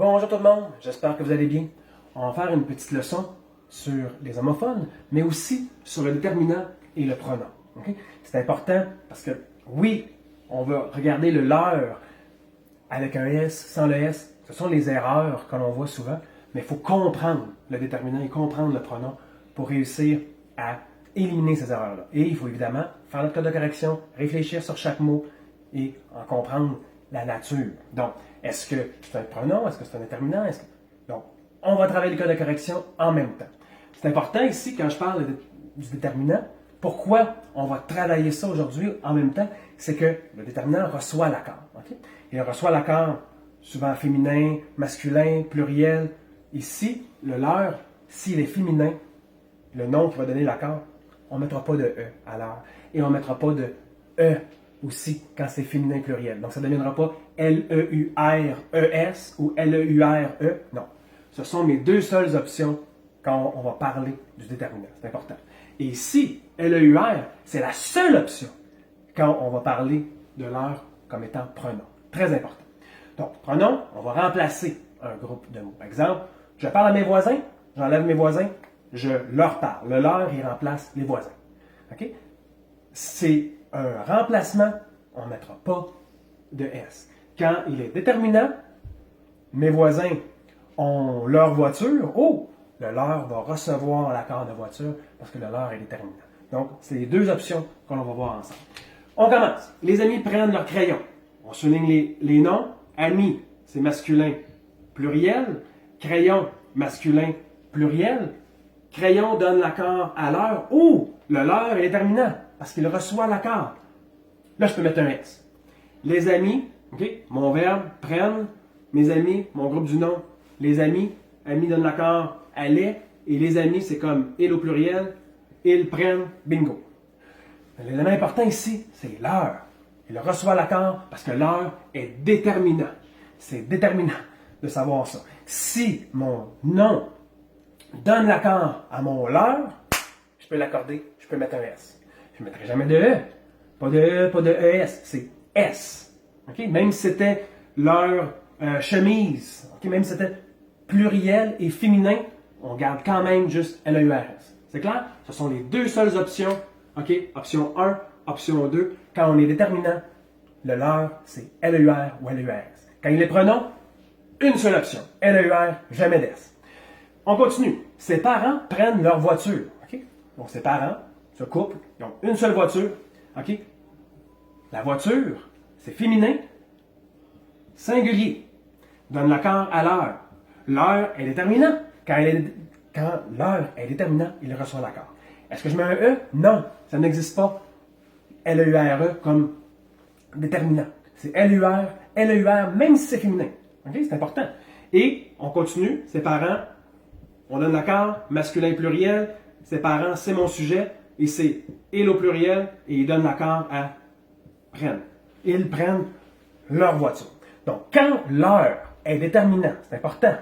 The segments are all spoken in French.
Bonjour tout le monde, j'espère que vous allez bien. On va faire une petite leçon sur les homophones, mais aussi sur le déterminant et le pronom. Okay? C'est important parce que oui, on va regarder le leur avec un S, sans le S. Ce sont les erreurs que l'on voit souvent, mais il faut comprendre le déterminant et comprendre le pronom pour réussir à éliminer ces erreurs-là. Et il faut évidemment faire notre code de correction, réfléchir sur chaque mot et en comprendre la nature. Donc, est-ce que c'est un pronom? Est-ce que c'est un déterminant? Donc, on va travailler le code de correction en même temps. C'est important ici, quand je parle du déterminant, pourquoi on va travailler ça aujourd'hui en même temps, c'est que le déterminant reçoit l'accord. Okay? Il reçoit l'accord souvent féminin, masculin, pluriel. Ici, le leur, s'il est féminin, le nom qui va donner l'accord, on ne mettra pas de E à l'heure. Et on ne mettra pas de E aussi quand c'est féminin pluriel. Donc, ça ne deviendra pas L-E-U-R-E-S ou L-E-U-R-E. Non. Ce sont mes deux seules options quand on va parler du déterminant. C'est important. Et ici, L-E-U-R, c'est la seule option quand on va parler de l'heure comme étant pronom. Très important. Donc, pronom, on va remplacer un groupe de mots. Par exemple, je parle à mes voisins, j'enlève mes voisins, je leur parle. Le leur, il remplace les voisins. OK? C'est un remplacement, on ne mettra pas de S. Quand il est déterminant, mes voisins ont leur voiture, le leur va recevoir l'accord de voiture parce que le leur est déterminant. Donc, c'est les deux options qu'on va voir ensemble. On commence. Les amis prennent leur crayon. On souligne les noms. Amis, c'est masculin pluriel. Crayon, masculin pluriel. Crayon donne l'accord à l'heure. Le leur est déterminant parce qu'il reçoit l'accord. Là, je peux mettre un S. Les amis, okay, mon verbe, prennent. Mes amis, mon groupe du nom. Les amis, amis donne l'accord à les. Et les amis, c'est comme ils au pluriel. Ils prennent, bingo. L'élément important ici, c'est l'heure. Il reçoit l'accord parce que l'heure est déterminant. C'est déterminant de savoir ça. Si mon nom donne l'accord à mon l'heure, je peux l'accorder, je peux mettre un S. Je ne mettrai jamais de E. Pas de E, pas de ES. C'est S. Okay? Même si c'était leur chemise, okay? Même si c'était pluriel et féminin, on garde quand même juste L-E-U-R-S. C'est clair? Ce sont les deux seules options. Okay? Option 1, option 2. Quand on est déterminant, le leur, c'est L-E-U-R ou L-E-U-R-S. Quand il est pronom, une seule option. L-E-U-R, jamais d'S. On continue. Ses parents prennent leur voiture. Okay? Donc, ses parents, ce couple, ils ont une seule voiture. Okay? La voiture, c'est féminin, singulier. Donne l'accord à l'heure. L'heure est déterminant. Quand l'heure est déterminant, il reçoit l'accord. Est-ce que je mets un E? Non, ça n'existe pas. L-E-U-R-E comme déterminant. C'est L-U-R, L-E-U-R, même si c'est féminin. Okay? C'est important. Et on continue. Ses parents, on donne l'accord, masculin pluriel. Ses parents, c'est mon sujet. Et c'est il au pluriel. Et ils donnent l'accord à prennent. Ils prennent leur voiture. Donc, quand l'heure est déterminant, c'est important.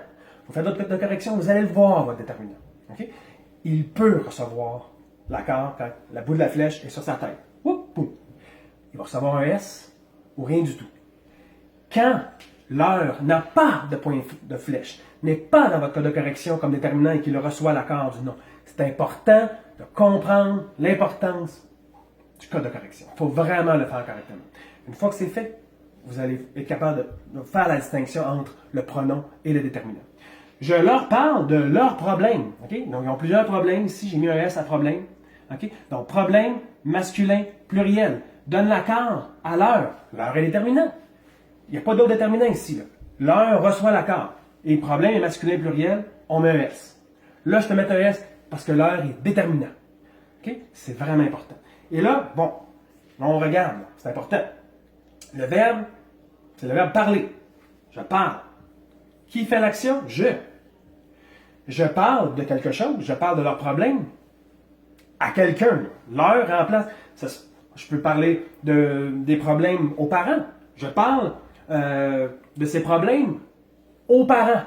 Vous faites votre code de correction, vous allez le voir, votre déterminant. Okay? Il peut recevoir l'accord quand la bout de la flèche est sur sa tête. Il va recevoir un S ou rien du tout. Quand l'heure n'a pas de point de flèche, n'est pas dans votre code de correction comme déterminant et qu'il reçoit l'accord du nom, c'est important de comprendre l'importance du code de correction. Il faut vraiment le faire correctement. Une fois que c'est fait, vous allez être capable de faire la distinction entre le pronom et le déterminant. Je leur parle de leurs problèmes. Okay? Donc, ils ont plusieurs problèmes. Ici, j'ai mis un S à problème. Okay? Donc, problème, masculin, pluriel. Donne l'accord à l'heure. L'heure est déterminant. Il n'y a pas d'autre déterminant ici. L'heure reçoit l'accord. Et problème est masculin, pluriel, on met un S. Là, je peux mettre un S parce que l'heure est déterminant. Okay? C'est vraiment important. Et là, on regarde. C'est important. Le verbe, c'est le verbe parler. Je parle. Qui fait l'action? Je parle de quelque chose, je parle de leur problème à quelqu'un. Leur remplace. Je peux parler des problèmes aux parents. Je parle de ces problèmes aux parents.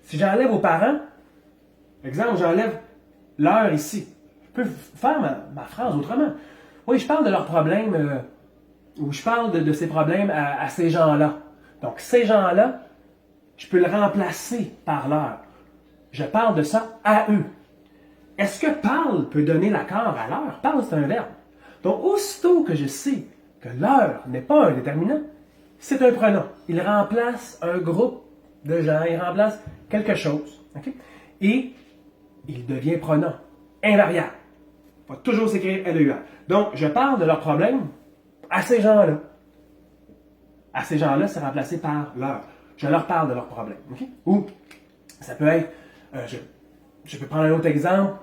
Si j'enlève aux parents, exemple, j'enlève leur ici. Je peux faire ma phrase autrement. Oui, je parle de leurs problèmes, ou je parle de ces problèmes à ces gens-là. Donc, ces gens-là, je peux le remplacer par leur. Je parle de ça à eux. Est-ce que parle peut donner l'accord à leur? Parle, c'est un verbe. Donc, aussitôt que je sais que leur n'est pas un déterminant, c'est un pronom. Il remplace un groupe de gens, il remplace quelque chose. Okay? Et il devient pronom invariable. Il va toujours s'écrire LEUR. Donc, je parle de leurs problèmes à ces gens-là. À ces gens-là, c'est remplacé par leur. Je leur parle de leurs problèmes. Okay? Ou, ça peut être, je peux prendre un autre exemple,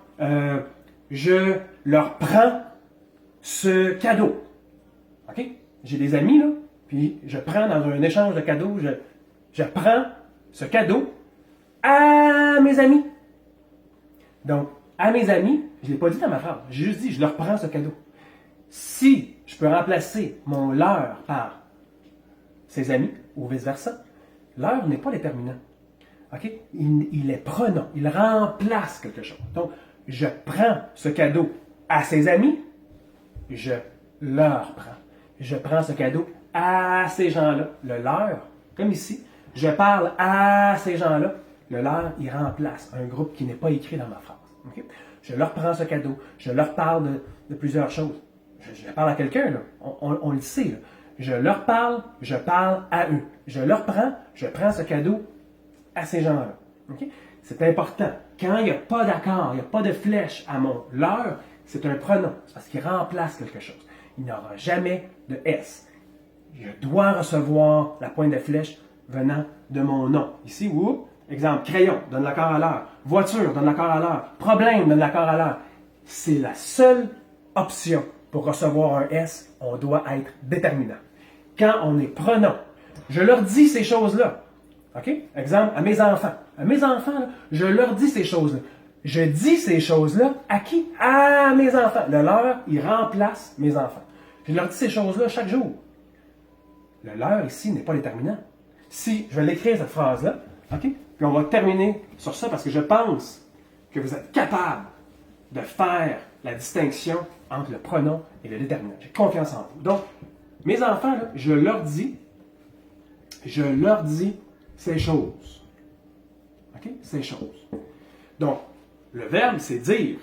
je leur prends ce cadeau. OK? J'ai des amis, là, puis je prends dans un échange de cadeaux, je prends ce cadeau à mes amis. Donc, à mes amis, je ne l'ai pas dit dans ma phrase, j'ai juste dit, je leur prends ce cadeau. Si je peux remplacer mon leur par ses amis, ou vice-versa, leur n'est pas déterminant. OK? Il est pronom, il remplace quelque chose. Donc, je prends ce cadeau à ses amis, je leur prends. Je prends ce cadeau à ces gens-là. Le leur, comme ici, je parle à ces gens-là. Le leur, il remplace un groupe qui n'est pas écrit dans ma phrase. Okay? Je leur prends ce cadeau. Je leur parle de plusieurs choses. Je parle à quelqu'un, là. On le sait. Là. Je leur parle, je parle à eux. Je leur prends, je prends ce cadeau à ces gens-là. Okay? C'est important. Quand il n'y a pas d'accord, il n'y a pas de flèche à mon leur, c'est un pronom. C'est parce qu'il remplace quelque chose. Il n'y aura jamais de S. Je dois recevoir la pointe de flèche venant de mon nom. Ici, exemple, crayon, donne l'accord à l'heure. Voiture, donne l'accord à l'heure. Problème, donne l'accord à l'heure. C'est la seule option pour recevoir un S. On doit être déterminant. Quand on est pronom, je leur dis ces choses-là. OK? Exemple, à mes enfants. À mes enfants, là, je leur dis ces choses-là. Je dis ces choses-là à qui? À mes enfants. Le leur, il remplace mes enfants. Je leur dis ces choses-là chaque jour. Le leur ici n'est pas déterminant. Si je vais l'écrire cette phrase-là, OK? Puis on va terminer sur ça parce que je pense que vous êtes capable de faire la distinction entre le pronom et le déterminant. J'ai confiance en vous. Donc, mes enfants, là, je leur dis ces choses. OK? Ces choses. Donc, le verbe, c'est dire.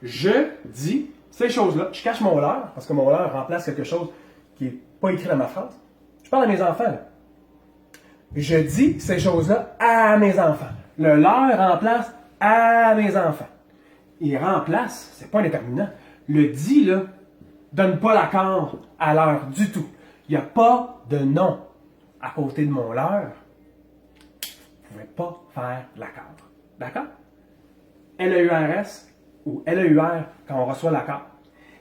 Je dis ces choses-là. Je cache mon leur, parce que mon leur remplace quelque chose qui n'est pas écrit dans ma phrase. Je parle à mes enfants, là. Je dis ces choses-là à mes enfants. Le leur remplace à mes enfants. Il remplace, c'est pas un déterminant. Le dit, là, donne pas l'accord à l'heure du tout. Il n'y a pas de nom à côté de mon leur. Vous ne pouvez pas faire l'accord. D'accord? LEURS ou LEUR quand on reçoit l'accord.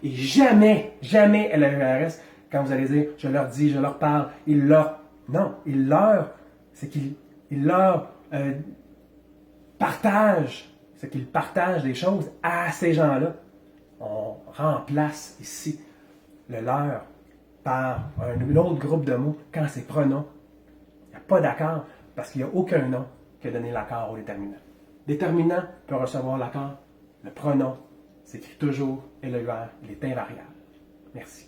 Et jamais, jamais LEURS quand vous allez dire je leur dis, je leur parle, il leur. Non, il leur, c'est qu'il leur partage, c'est qu'il partage des choses à ces gens-là. On remplace ici le leur par un autre groupe de mots quand c'est pronom. Il n'y a pas d'accord parce qu'il n'y a aucun nom qui a donné l'accord au déterminant. Déterminant peut recevoir l'accord. Le pronom s'écrit toujours LEUR, il est invariable. Merci.